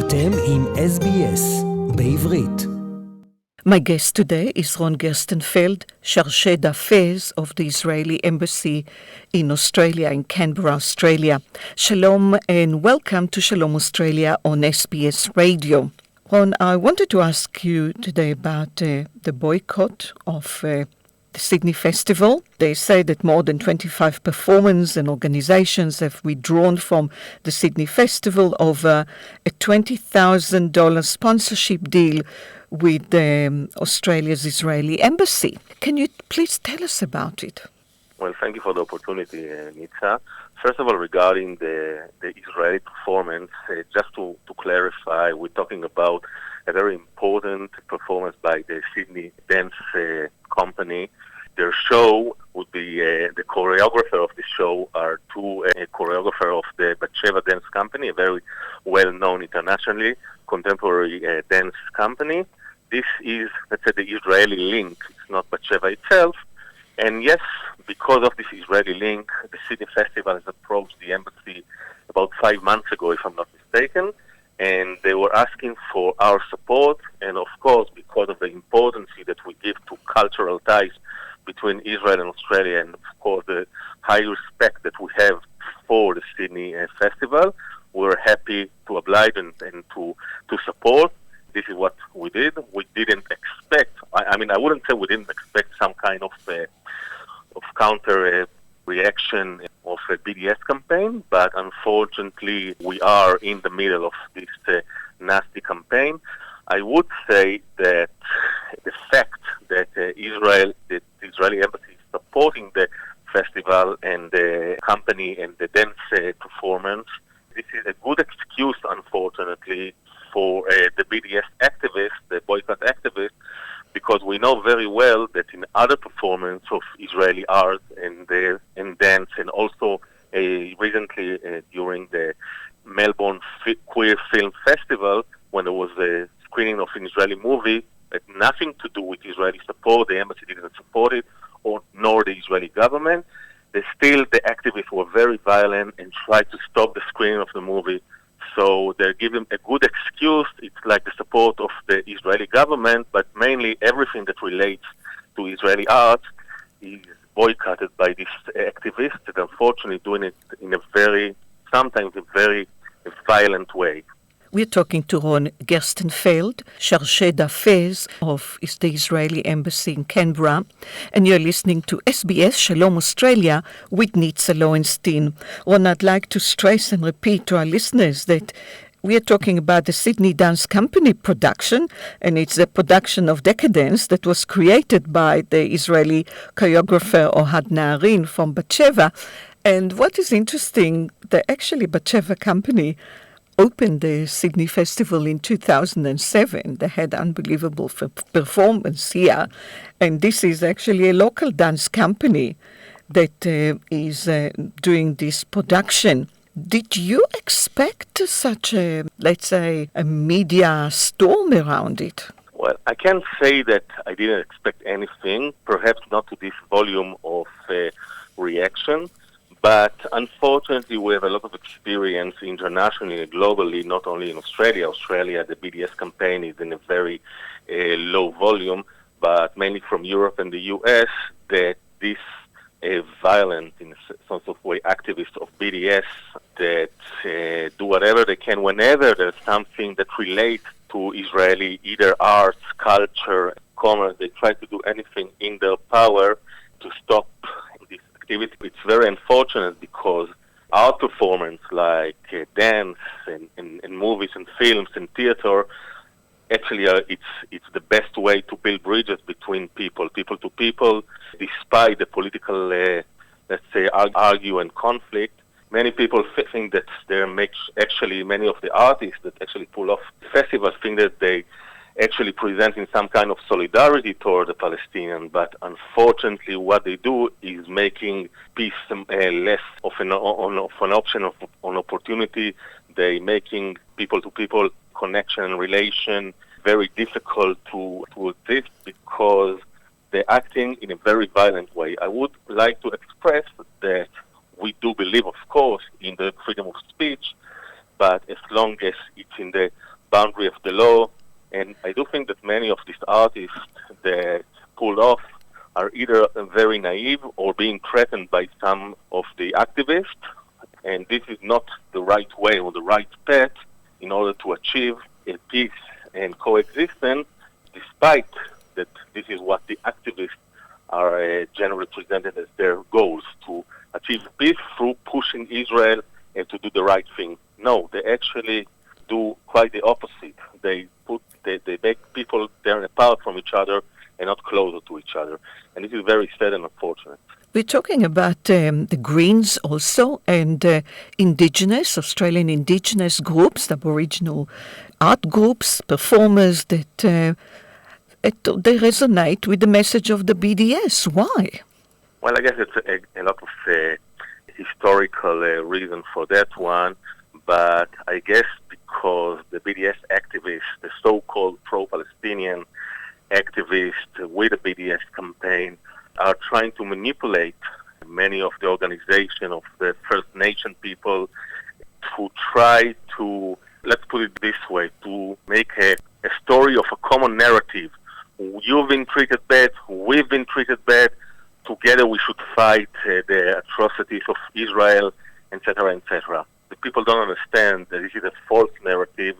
אתם עם SBS בעברית. My guest today is Ron Gerstenfeld, Chargé d'Affaires of the Israeli Embassy in Australia, in Canberra, Australia. Shalom and welcome to Shalom Australia on SBS Radio. Ron, I wanted to ask you today about the boycott of the Sydney Festival. They say that more than 25 performers and organizations have withdrawn from the Sydney Festival over a $20,000 sponsorship deal with Australia's Israeli Embassy. Can you please tell us about it? Well, thank you for the opportunity, Nitsa. First of all, regarding the Israeli performance, just to clarify, we're talking about a very important performance by the Sydney Dance Company. Their show would be, the choreographer of the show are two choreographers of the Batsheva Dance Company, a very well-known internationally contemporary dance company. This is, let's say, the Israeli link. It's not Batsheva itself. And yes, because of this Israeli link, the Sydney Festival has approached the embassy about 5 months ago, if I'm not mistaken, and they were asking for our support. And of course, because of the importance that we give to cultural ties between Israel and Australia, and of course the high respect that we have for the Sydney Festival, we're happy to oblige and to support. This is what we did. We didn't expect, I wouldn't say we didn't expect some kind of counter reaction of a BDS campaign, but unfortunately we are in the middle of this nasty campaign. I would say that the fact that the Israeli embassy is supporting the festival and the company and the dance performance, this is a good excuse, unfortunately, for the BDS activists, the boycott activists, because we know very well that in other performance of Israeli art and dance, and also recently during the Melbourne Queer Film Festival, when there was a screening of an Israeli movie, had nothing to do with Israeli support. The embassy didn't support it, nor the Israeli government. The activists were very violent and tried to stop the screening of the movie. So they're giving a good excuse. It's like the support of the Israeli government, but mainly everything that relates to Israeli art is boycotted by these activists that unfortunately doing it in sometimes a very violent way. We're talking to Ron Gerstenfeld, Chargé d'Affaires of the Israeli Embassy in Canberra, and you're listening to SBS Shalom Australia with Nitsa Lowenstein. Ron, I'd like to stress and repeat to our listeners that we are talking about the Sydney Dance Company production, and it's a production of Decadence that was created by the Israeli choreographer Ohad Naharin from Batsheva. And what is interesting, the Batsheva company opened the Sydney Festival in 2007. They had unbelievable performance here. And this is actually a local dance company that is doing this production. Did you expect such a, let's say, a media storm around it? Well, I can't say that I didn't expect anything, perhaps not to this volume of reaction. But unfortunately, we have a lot of experience internationally and globally, not only in Australia. Australia, the BDS campaign is in a very low volume, but mainly from Europe and the US, that this violent, in some sort of way, activists of BDS that do whatever they can whenever there's something that relates to Israeli, either arts, culture, commerce. They try to do anything in their power to stop this activity. It's very unfortunate because our performance, like dance and movies and films and theater, actually it's the best way to build bridges between people to people, despite the political, let's say, argue and conflict. Many people think that many of the artists that actually pull off festivals think that they actually presenting some kind of solidarity toward the Palestinians, but unfortunately what they do is making peace less of an option, of an opportunity. They making people-to-people connection and relation very difficult to exist because they're acting in a very violent way. I would like to express that we do believe, of course, in the freedom of speech, but as long as it's in the boundary of the law. And I do think that many of these artists that pulled off are either very naive or being threatened by some of the activists. And this is not the right way or the right path in order to achieve a peace and coexistence, despite that this is what the activists are generally presented as their goals, to achieve peace through pushing Israel to do the right thing. No, they actually do quite the opposite. They make people turn apart from each other and not closer to each other. And this is very sad and unfortunate. We're talking about the Greens also, and Australian Indigenous groups, Aboriginal art groups, performers that they resonate with the message of the BDS. Why? Well, I guess it's a lot of historical reason for that one, but I guess because the BDS activists, the so-called pro-Palestinian activists with the BDS campaign, are trying to manipulate many of the organization of the First Nation people to try to, let's put it this way, to make a story of a common narrative. You've been treated bad, we've been treated bad, together we should fight the atrocities of Israel, etc., etc. The people don't understand that this is a false narrative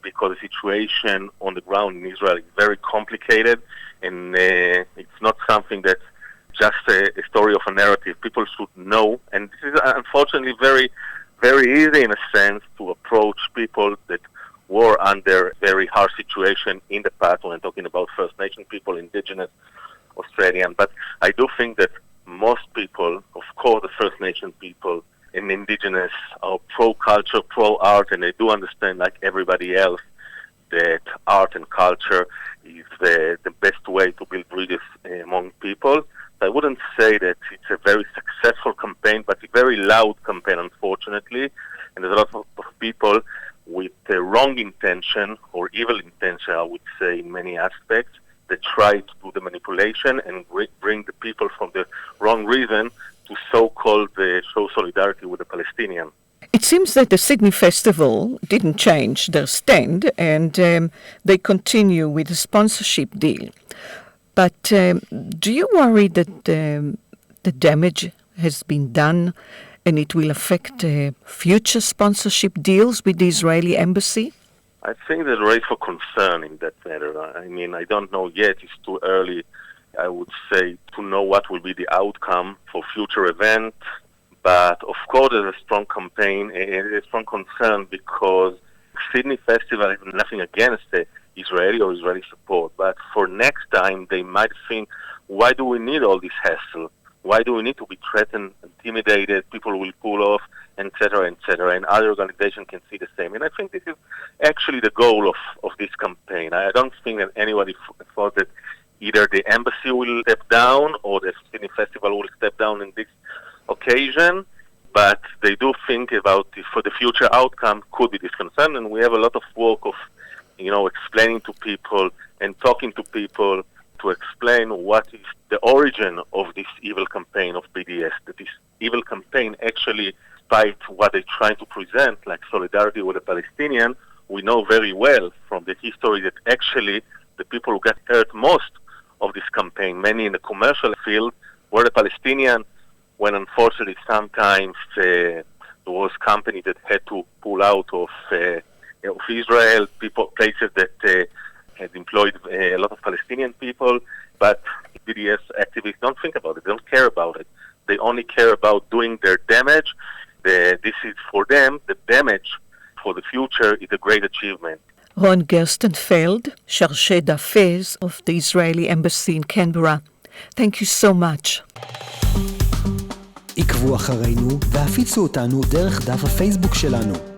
because the situation on the ground in Israel is very complicated, and it's not something that's just a story of a narrative. People should know, and this is unfortunately very, very easy in a sense to approach people that were under very harsh situation in the past when I'm talking about First Nation people, Indigenous Australian. But I do think that most people, of course the First Nation people and Indigenous, are pro-culture, pro-art, and they do understand, like everybody else, that art and culture is the best way to build bridges among people. I wouldn't say that it's a very successful campaign, but a very loud campaign, unfortunately. And there's a lot of people with the wrong intention, or evil intention, I would say, in many aspects, that try to do the manipulation and bring the people from the wrong reason to so-called show solidarity with the Palestinians. It seems that the Sydney Festival didn't change their stand, and they continue with a sponsorship deal. But do you worry that the damage has been done and it will affect future sponsorship deals with the Israeli embassy? I think there's a right for concern in that matter. I mean, I don't know yet. It's too early, I would say, to know what will be the outcome for future events. But of course, there's a strong campaign, a strong concern, because Sydney Festival has nothing against the Israeli or Israeli support. But for next time, they might think, why do we need all this hassle? Why do we need to be threatened, intimidated, people will pull off, etc., etc., and other organizations can see the same. And I think this is actually the goal of this campaign. I don't think that anybody thought that either the embassy will step down or the Sydney Festival will step down in this occasion, but they do think about for the future outcome could be this concern, and we have a lot of work of, explaining to people and talking to people to explain what is the origin of this evil campaign of BDS, that this evil campaign actually, despite what they're trying to present, like solidarity with the Palestinian, we know very well from the history that actually the people who got hurt most of this campaign, many in the commercial field, were the Palestinian, when unfortunately sometimes there was company that had to pull out of Israel, places that had employed a lot of Palestinian people, but BDS activists don't think about it, they don't care about it. They only care about doing their damage. This is for them, the damage for the future is a great achievement. Ron Gerstenfeld, Chargé d'Affaires of the Israeli Embassy in Canberra. Thank you so much. עקבו אחרינו והפיצו אותנו דרך דף הפייסבוק שלנו.